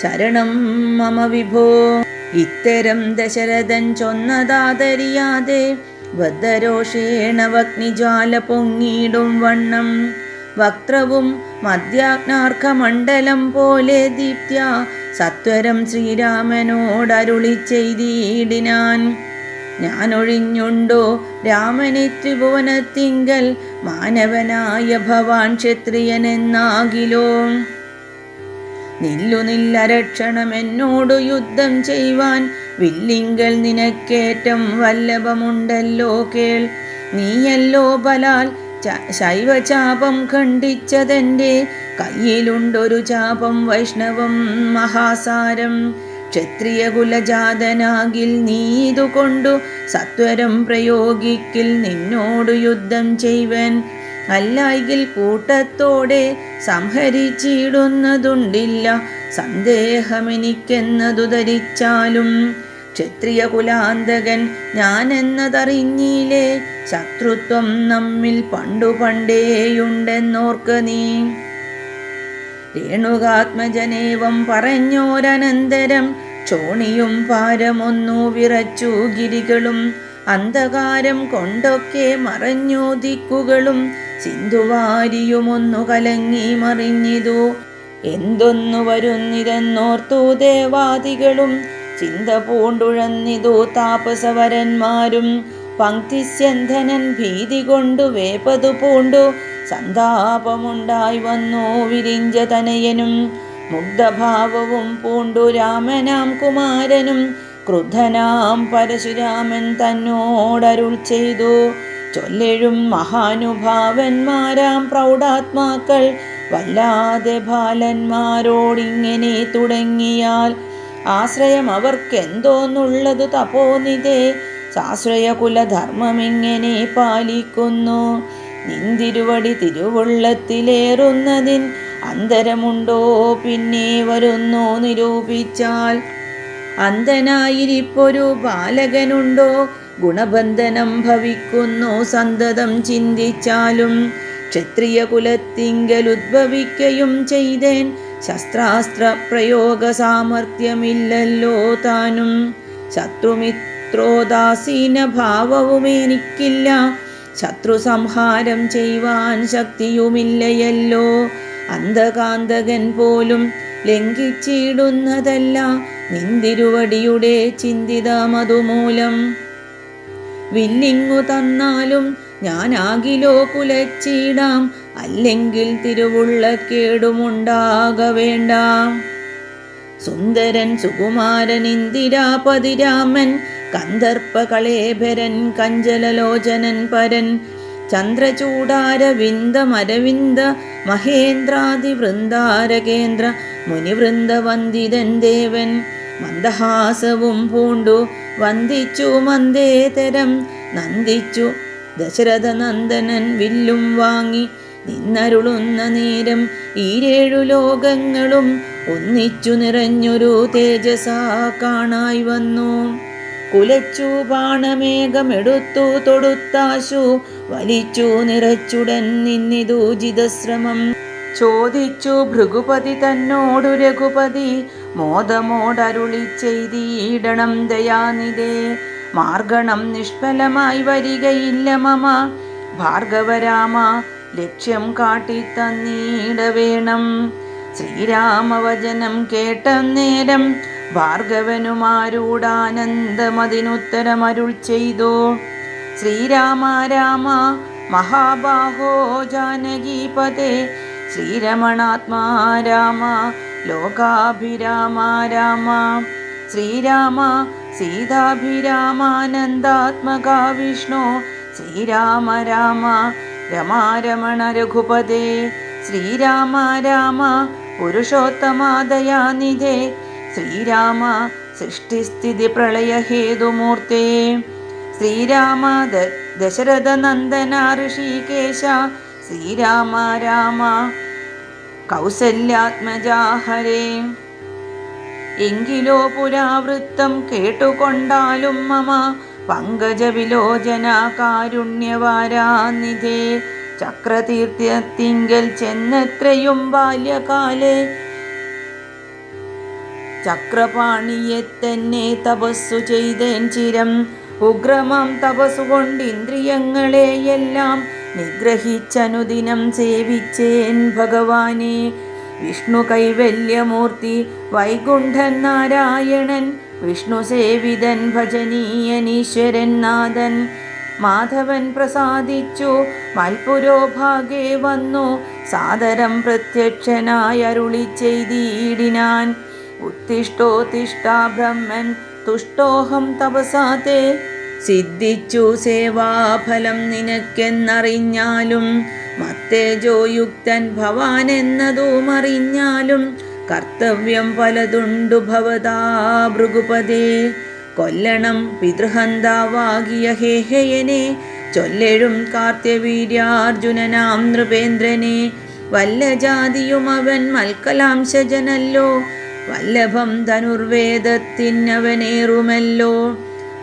ശരണം മമ വിഭോ. ഇത്തരം ദശരഥൻ ചൊന്നതാതരിയാതെ ബദ്ധരോഷേണ വഗ്നിജ്വാല പൊങ്ങിയിടും വണ്ണം വക്ത്രവും മധ്യാഗ്നാർക്കമണ്ഡലം പോലെ ദീപ്ത്യ സത്വരം ശ്രീരാമനോടരുളി ചെയ്തിടിനാൻ. ഞാനൊഴിഞ്ഞുണ്ടോ രാമനെ ത്രിഭുവനത്തിങ്കൽ, മാനവനായ ഭവാൻ ക്ഷത്രിയനെന്നാകിലോ. നില്ലുനില്ലരക്ഷണം എന്നോടു യുദ്ധം ചെയ്യുവാൻ, വില്ലിങ്കൽ നിനക്കേറ്റം വല്ലഭമുണ്ടല്ലോ കേൾ. നീയല്ലോ ബലാൽ ശൈവചാപം ഖണ്ഡിച്ചതെൻ്റെ, കയ്യിലുണ്ടൊരു ചാപം വൈഷ്ണവം മഹാസാരം. ക്ഷത്രിയ കുലജാതനാകിൽ നീ ഇതുകൊണ്ടു സത്വരം പ്രയോഗിക്കിൽ, നിന്നോടു യുദ്ധം ചെയ്വൻ. അല്ലായെങ്കിൽ കൂട്ടത്തോടെ സംഹരിച്ചിടുന്നതുണ്ടില്ല സന്ദേഹമെനിക്കെന്നതു ധരിച്ചാലും. ക്ഷത്രിയ കുലാന്തകൻ ഞാനെന്നതറിഞ്ഞില്ലേ, ശത്രുത്വം നമ്മിൽ പണ്ടു പണ്ടേയുണ്ടെന്നോർക്ക നീ. രേണുകാത്മജനേവം പറഞ്ഞോരനന്തരം ക്ഷോണിയും ഭാരമൊന്നു വിറച്ചു ഗിരികളും. അന്ധകാരം കൊണ്ടൊക്കെ മറഞ്ഞു ദിക്കുകളും, സിന്ധുവാരിയുമൊന്നു കലങ്ങി മറിഞ്ഞിതു. എന്തൊന്നു വരുന്നിതെന്നോർത്തു ദേവാദികളും, ചിന്ത പൂണ്ടുഴന്നിതു താപസവരന്മാരും. പങ്ക്തിസ്യന്ധനൻ ഭീതി കൊണ്ടു വേപതു പൂണ്ടു, സന്താപമുണ്ടായി വന്നു വിരിഞ്ച തനയനും. മുഗ്ധഭാവവും പൂണ്ടു രാമനാം കുമാരനും, ക്രുദ്ധനാം പരശുരാമൻ തന്നോടരുൾ ചെയ്തു. ചൊല്ലെഴും മഹാനുഭാവന്മാരാം പ്രൗഢാത്മാക്കൾ, വല്ലാതെ ബാലന്മാരോടിങ്ങനെ തുടങ്ങിയാൽ ആശ്രയം അവർക്കെന്തോന്നുള്ളതു തപോനിധേ. സാശ്രയകുലധർമ്മമിങ്ങനെ പാലിക്കുന്നു, നിന്തിരുവടി തിരുവുള്ളത്തിലേറുന്നതിൻ അന്തരമുണ്ടോ പിന്നെ വരുന്നു നിരൂപിച്ചാൽ. അന്ധനായിരിപ്പൊരു ബാലകനുണ്ടോ, ഗുണബന്ധനം ഭവിക്കുന്നു സന്തതം ചിന്തിച്ചാലും. ക്ഷത്രിയ കുലത്തിങ്കലുദ്ഭവിക്കയും ചെയ്തേൻ, ശസ്ത്രാസ്ത്ര പ്രയോഗ സാമർഥ്യമില്ലല്ലോ താനും. ശത്രുമിത്രോദാസീന ഭാവവുമെനിക്കില്ല, ശത്രു സംഹാരം ചെയ്യുവാൻ ശക്തിയുമില്ലയല്ലോ. അന്ധകാന്തകൻ പോലും ലംഘിച്ചിടുന്നതല്ല നിന്തിരുവടിയുടെ ചിന്തിതമതുമൂലം. വില്ലിങ്ങു തന്നാലും ഞാനാകിലോ കുലച്ചിടാം, അല്ലെങ്കിൽ തിരുവുള്ളക്കേടുമുണ്ടാക വേണ്ട. സുന്ദരൻ സുകുമാരൻ ഇന്ദിരാപതിരാമൻ കന്ദർപ്പ കളേഭരൻ കഞ്ചലലോചനൻ പരൻ ചന്ദ്രചൂടാരവിന്ദമരവിന്ദ മഹേന്ദ്രാദിവൃന്ദാരകേന്ദ്ര മുനിവൃന്ദവന്ദിതൻ ദേവൻ മന്ദഹാസവും പൂണ്ടു വന്ദിച്ചു മന്ദേതരം നന്ദിച്ചു ദശരഥനന്ദനൻ വില്ലും വാങ്ങി നിന്നരുളുന്ന നേരം ഈരേഴു ലോകങ്ങളും ഒന്നിച്ചു നിറഞ്ഞൊരു തേജസാ കാണായി വന്നു. കുലച്ചു ബാണമേഘമെടുത്തു തൊടുത്താശു വലിച്ചു നിറച്ചുടൻ നിന്നിതു ജിതശ്രമം. ചോദിച്ചു ഭൃഗുപതി തന്നോടു രഘുപതി മോദമോടരുളി ചെയ്തിടണം ദയാനിധേ. മാർഗണം നിഷ്ഫലമായി വരികയില്ല മമ ഭാർഗവരാമ, ലക്ഷ്യം കാട്ടിത്തന്നീടവേണം. ശ്രീരാമവചനം കേട്ട നേരം ഭാർഗവനുമാരൂടാനന്ദമതിനുത്തരമരുൾ ചെയ്തു. ശ്രീരാമ രാമ മഹാബാഹോ ജാനകീപതേ, ശ്രീരമണാത്മാ രാമ ലോകാഭിരാമ രാമ. ശ്രീരാമ സീതാഭിരാമാനന്ദാത്മക വിഷ്ണു, ശ്രീരാമ രാമ രമാരമണ രഘുപതേ. ശ്രീരാമ രാമ പുരുഷോത്തമാദയാനിധേ, ശ്രീരാമ സൃഷ്ടിസ്ഥിതി പ്രളയഹേതുമൂർത്തേ. ശ്രീരാമ ദശരഥനന്ദന ഋഷികേശ, ശ്രീരാമ രാമ കൗസല്യാത്മജാ ഹരേ. എങ്കിലോ പുരാവൃത്തം കേട്ടുകൊണ്ടാലും മമ പങ്കജവിലോചന കാരുണ്യവാരാനിധേ. ചക്രതീർത്ഥത്തിങ്കൽ ചെന്നെത്രയും ബാല്യകാലേ ചക്രപാണിയെ തന്നെ തപസ്സു ചെയ്തേൻ ചിരം. ഉഗ്രമാം തപസ്സുകൊണ്ട് ഇന്ദ്രിയങ്ങളെയെല്ലാം നിഗ്രഹിച്ചനുദിനം സേവിച്ചേൻ ഭഗവാനെ. വിഷ്ണു കൈവല്യമൂർത്തി വൈകുണ്ഠൻ നാരായണൻ, വിഷ്ണു സേവിതൻ ഭജനീയനീശ്വരൻ നാഥൻ. മാധവൻ പ്രസാദിച്ചു മൽപുരോഭാഗേ വന്നു, സാദരം പ്രത്യക്ഷനായി അരുളി ചെയ്തിടിനാൻ. ഉത്തിഷ്ഠോത്തിഷ്ഠ ബ്രഹ്മൻ തുഷ്ടോഹം തപസാതേ. സിദ്ധിച്ചു സേവാഫലം നിനക്കെന്നറിഞ്ഞാലും മത്തേജോയുക്തൻ ഭവാൻ എന്നതും അറിഞ്ഞാലും കർത്തവ്യം പലതുണ്ടു ഭവതാ ഭൃഗുപതേ. കൊല്ലണം പിതൃഹന്താവാകിയ ഹേഹയനെ, ചൊല്ലെഴും കാർത്യവീര്യാർജുനനാം നൃപേന്ദ്രനെ. വല്ല ജാതിയും അവൻ മൽക്കലാംശജനല്ലോ, വല്ലഭം ധനുർവേദത്തിനവനേറുമല്ലോ.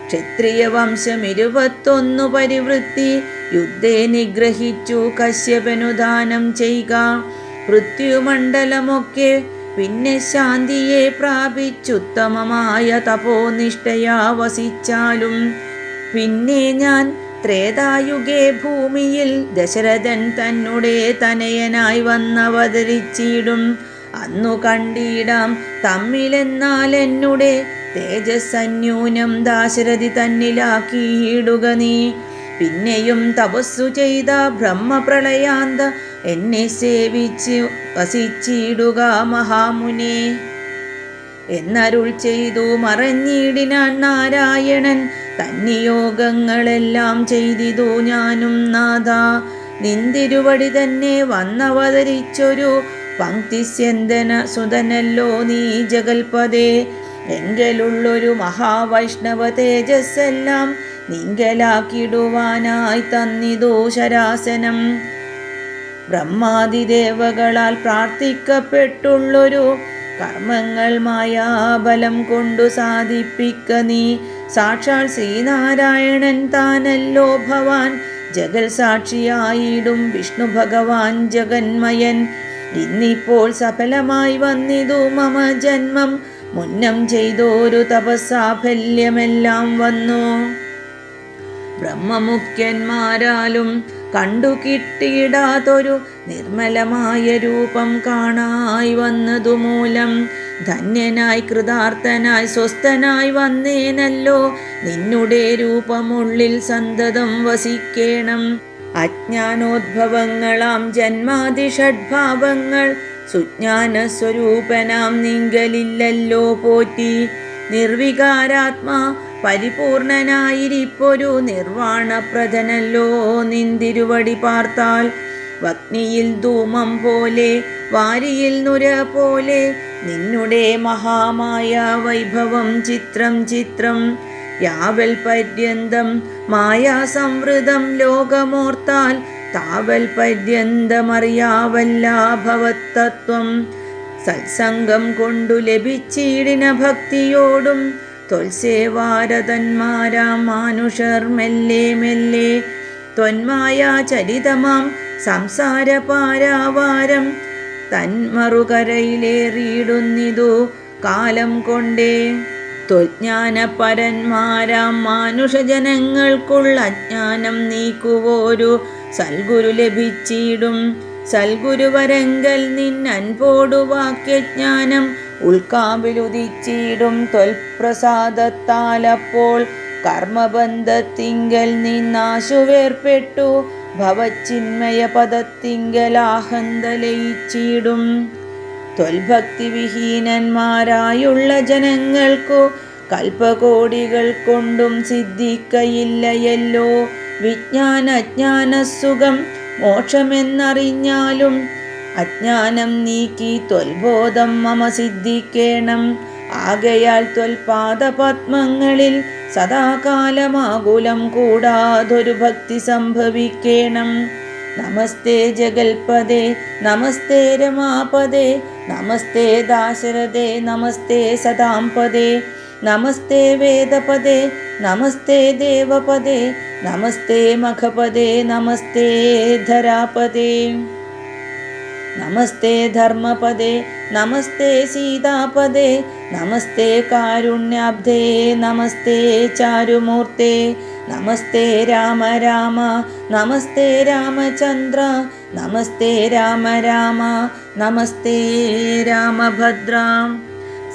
ക്ഷത്രിയ വംശം 21 പരിവൃത്തി, യുദ്ധേ നിഗ്രഹിച്ചു കശ്യപനു ദാനം ചെയ്യുക. പൃഥ്വിമണ്ഡലമൊക്കെ പിന്നെ ശാന്തിയെ പ്രാപിച്ചുത്തമമായ തപോനിഷ്ഠയാ വസിച്ചാലും, പിന്നെ ഞാൻ ത്രേതായുഗേ ഭൂമിയിൽ ദശരഥൻ തന്നുടെ തനയനായി വന്നവതരിച്ചിടും. അന്നു കണ്ടിടാം തമ്മിലെന്നാൽ എന്നുടെ തേജസ്സന്യൂനം ദാശരഥി തന്നിലാക്കിയിടുക നീ. പിന്നെയും തപസ്സു ചെയ്ത ബ്രഹ്മപ്രളയാന്ത എന്നെ സേവിച്ച് വസിച്ചിടുക മഹാമുനെ എന്നരുൾ ചെയ്തു മറഞ്ഞിടിനാൻ നാരായണൻ. തന്നിയോഗങ്ങളെല്ലാം ചെയ്തിതു ഞാനും നാഥ. നിന്തിരുവടി തന്നെ വന്നവതരിച്ചൊരു പങ്ക്തിസ്യന്തന സുതനല്ലോ നീ ജഗൽപദേ. എങ്കലുള്ളൊരു മഹാവൈഷ്ണവ തേജസ്സെല്ലാം നിങ്കലാക്കിടുവാനായി തന്നിതു ശരാസനം. ബ്രഹ്മാദിദേവകളാൽ പ്രാർത്ഥിക്കപ്പെട്ടുള്ളൊരു കർമ്മങ്ങൾ മായാബലം കൊണ്ടു സാധിപ്പിക്ക നീ. സാക്ഷാൽ ശ്രീനാരായണൻ താനല്ലോ ഭവാൻ, ജഗൽ സാക്ഷിയായിടും വിഷ്ണു ഭഗവാൻ ജഗന്മയൻ. ഇന്നിപ്പോൾ സഫലമായി വന്നിതു മമ ജന്മം, മുന്നം ചെയ്തോരു തപസ്സാഫല്യമെല്ലാം വന്നു. ബ്രഹ്മമുഖ്യന്മാരാലും കണ്ടു കിട്ടിയിടാതൊരു നിർമ്മലമായ രൂപം കാണായി വന്നതുമൂലം ധന്യനായി കൃതാർത്ഥനായി സ്വസ്ഥനായി വന്നേനല്ലോ. നിന്നുടെ രൂപമുള്ളിൽ സന്തതം വസിക്കേണം. അജ്ഞാനോദ്ഭവങ്ങളാം ജന്മാതിഷഡ്ഭാവങ്ങൾ സുജ്ഞാന സ്വരൂപനാം നിങ്കലില്ലല്ലോ പോറ്റി. നിർവികാരാത്മാ പരിപൂർണനായിരിപ്പൊരു നിർവാണപ്രദനല്ലോ നിന്തിരുവടി പാർത്താൽ. വഗ്നിയിൽ ധൂമം പോലെ വാരിയിൽ നുര പോലെ നിന്നുടെ മഹാമായ വൈഭവം ചിത്രം ചിത്രം. യാവൽ പര്യന്തം മായാസംവൃതം ലോകമോർത്താൽ താവൽ പര്യന്തമറിയാവല്ല ഭവത്തത്വം. സത്സംഗം കൊണ്ടു ലഭിച്ചിടിന ഭക്തിയോടും ത്വൽസേവാരതന്മാരാം മാനുഷർ മെല്ലെ മെല്ലെ ത്വന്മായാ ചരിതമാം സംസാരപാരാവാരം തന്മറുകരയിലേറിയിടുന്നിതു കാലം കൊണ്ടേ. ത്വജ്ഞാനപരന്മാരാം മാനുഷജനങ്ങൾക്കുള്ള അജ്ഞാനം നീക്കുവോരു സൽഗുരു ലഭിച്ചിടും. സൽഗുരുവരങ്കൽ നിന്നൻപോടു വാക്യജ്ഞാനം ഉൾക്കാമ്പിലുദിച്ചിടും ത്വൽപ്രസാദത്താലപ്പോൾ. കർമ്മബന്ധത്തിങ്കൽ നിന്നാശുവേർപ്പെട്ടു ഭവച്ചിന്മയ പദത്തിങ്കലാഹന്തലയിച്ചിടും. ത്വൽഭക്തി വിഹീനന്മാരായുള്ള ജനങ്ങൾക്കു കൽപ്പകോടികൾ കൊണ്ടും സിദ്ധിക്കയില്ലയല്ലോ വിജ്ഞാനജ്ഞാനസുഖം മോക്ഷമെന്നറിഞ്ഞാലും. അജ്ഞാനം നീക്കി ത്വൽബോധം മമ സിദ്ധിക്കേണം. ആകയാൽ ത്വൽപാദപത്മങ്ങളിൽ സദാകാലമാകുലം കൂടാതൊരു ഭക്തി സംഭവിക്കേണം. നമസ്തേ ജഗൽപദേ നമസ്തേ രമാപദേ നമസ്തേ ദാശരഥേ നമസ്തേ സദാംപദേ നമസ്തേ വേദപദേ നമസ്തേ ദേവപദേ നമസ്തേ മഖപദേ നമസ്തേ ധരാപദേ നമസ്തേ ധർമ്മപദേ നമസ്തേ സീതാപദേ നമസ്തേ കാരുണ്യാബ്ധേ നമസ്തേ ചാരുമൂർത്തേ നമസ്തേ രാമ രാമ നമസ്തേ രാമചന്ദ്ര നമസ്തേ രാമ രാമ നമസ്തേ രാമഭദ്ര.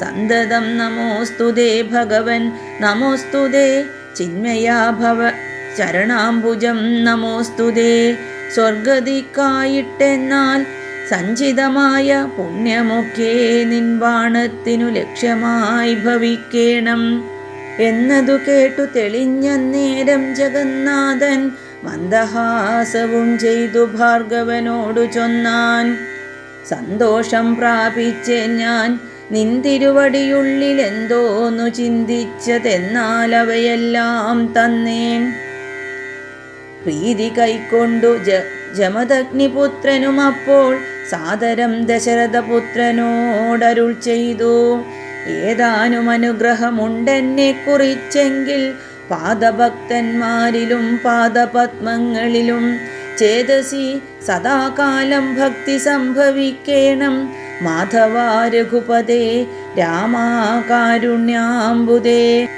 സന്തതം നമോസ്തുതേ ഭഗവൻ നമോസ്തുതേ ചിന്മയാ ഭവ ചരണാംബുജം നമോസ്തുതേ. സ്വർഗതിക്കായിട്ടെന്നാൽ സഞ്ചിതമായ പുണ്യമൊക്കെ നിൻവാണത്തിനു ലക്ഷ്യമായി ഭവിക്കേണം എന്നതു കേട്ടു തെളിഞ്ഞ നേരം ജഗന്നാഥൻ മന്ദഹാസവും ചെയ്തു ഭാർഗവനോടു ചൊന്നാൻ. സന്തോഷം പ്രാപിച്ച് ഞാൻ നിന്തിരുവടിയുള്ളിലെന്തോന്നു ചിന്തിച്ചതെന്നാൽ അവയെല്ലാം തന്നേൻ. പ്രീതി കൈക്കൊണ്ടു ജമദഗ്നിപുത്രനും അപ്പോൾ സാദരം ദശരഥപുത്രനോടരുൾ ചെയ്തു. ഏതാനും അനുഗ്രഹമുണ്ടെന്നെ കുറിച്ചെങ്കിൽ പാദഭക്തന്മാരിലും പാദപത്മങ്ങളിലും ചേതസി സദാകാലം ഭക്തി സംഭവിക്കേണം. മാധവ രഘുപദേ രാമാകാരുണ്യാംബുദേ.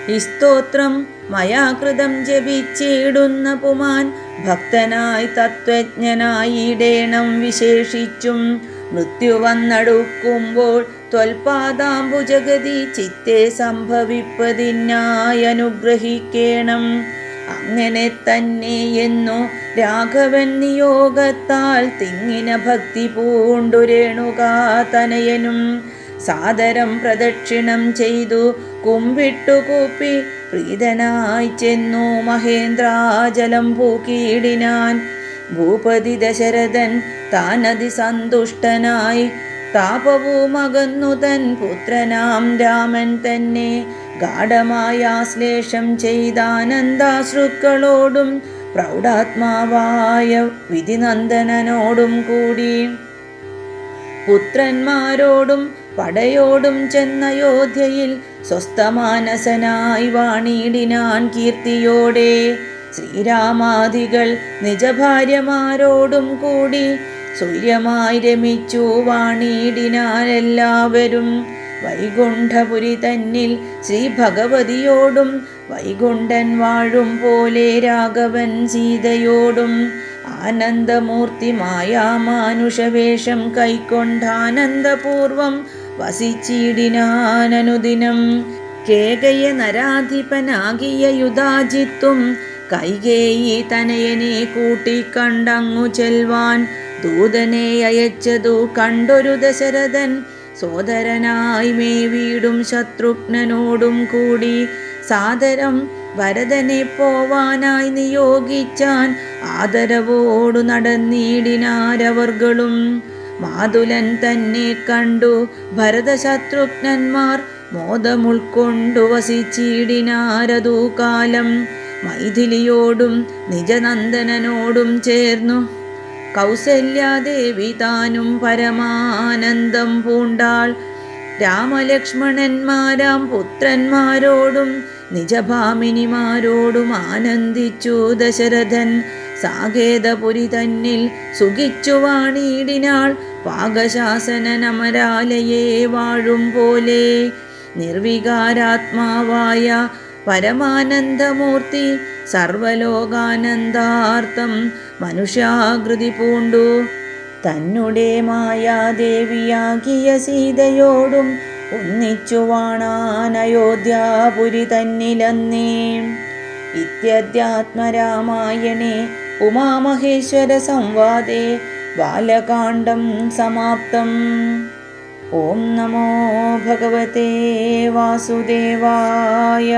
ഈ സ്തോത്രം മയാകൃതം ജപിച്ചിടുന്ന പുമാൻ ഭക്തനായി തത്വജ്ഞനായിടേണം വിശേഷിച്ചും. മൃത്യു വന്നടുക്കുമ്പോൾ ത്വൽപാദാംബുജഗതി ചിത്തെ സംഭവിപ്പതിനായി അനുഗ്രഹിക്കേണം. അങ്ങനെ തന്നെ എന്നു രാഘവൻ നിയോഗത്താൽ തിങ്ങിന ഭക്തി പൂണ്ടു രേണുകാതനയനും സാദരം പ്രദക്ഷിണം ചെയ്തു കുമ്പിട്ടു കൂപ്പി പ്രീതനായി ചെന്നു മഹേന്ദ്രാചലം പൂക്കിയിടിനാൻ. ഭൂപതി ദശരഥൻ താനതി സന്തുഷ്ടനായി താപവുമകന്നു തൻ പുത്രനാം രാമൻ തന്നെ ഗാഢമായ ആശ്ലേഷം ചെയ്താനന്ദാശ്രുക്കളോടും പ്രൗഢാത്മാവായ വിധിനന്ദനനോടും കൂടി പുത്രന്മാരോടും പടയോടും ചെന്നയോധ്യയിൽ സ്വസ്ഥമാനസനായി വാണിടിനാൻ കീർത്തിയോടെ. ശ്രീരാമാദികൾ നിജഭാര്യമാരോടും കൂടി സൂര്യമായി രമിച്ചു വാണിടിനാനെല്ലാവരും. വൈകുണ്ഠപുരി തന്നിൽ ശ്രീ ഭഗവതിയോടും വൈകുണ്ഠൻ വാഴും പോലെ രാഘവൻ സീതയോടും ആനന്ദമൂർത്തി മായാമാനുഷവേഷം കൈക്കൊണ്ടാനന്ദപൂർവം വസിച്ചിടിനാനനുദിനം. കേകയ നരാധിപനാകിയ യുധാജിത്തും കൈകേയി തനയനെ കൂട്ടിക്കണ്ടങ്ങു ചെൽവാൻ ദൂതനെ അയച്ചതു കണ്ടൊരു ദശരഥൻ സോദരനായി മേവീടും ശത്രുഘ്നനോടും കൂടി സാദരം ഭരതനെ പോവാനായി നിയോഗിച്ചാൻ. ആദരവോടു നടന്നിടിനാരവർകളും. മാതുലൻ തന്നെ കണ്ടു ഭരതശത്രുഘ്നന്മാർ മോദമുൾക്കൊണ്ടു വസിച്ചിടിനാരതു കാലം. മൈഥിലിയോടും നിജനന്ദനോടും ചേർന്നു കൗസല്യാദേവി താനും പരമാനന്ദം പൂണ്ടാൾ. രാമലക്ഷ്മണന്മാരാം പുത്രന്മാരോടും നിജഭാമിനിമാരോടും ആനന്ദിച്ചു ദശരഥൻ. സാകേതപുരി തന്നിൽ സുഖിച്ചു വാണിടിനാൾ. പാകശാസനമരാലയെ വാഴും പോലെ നിർവികാരാത്മാവായ പരമാനന്ദമൂർത്തി സർവലോകാനന്ദാർത്ഥം മനുഷ്യാകൃതി പൂണ്ടു തന്നെ മായാദേവിയാകിയ സീതയോടും ഒന്നിച്ചു വാണാൻ അയോധ്യാപുരി തന്നിലന്നേ. ഇത്യധ്യാത്മരാമായണേ ഉമാമഹേശ്വര സംവാദേ ബാലകാണ്ഡം സമാപ്തം. ഓം നമോ ഭഗവതേ വാസുദേവായ.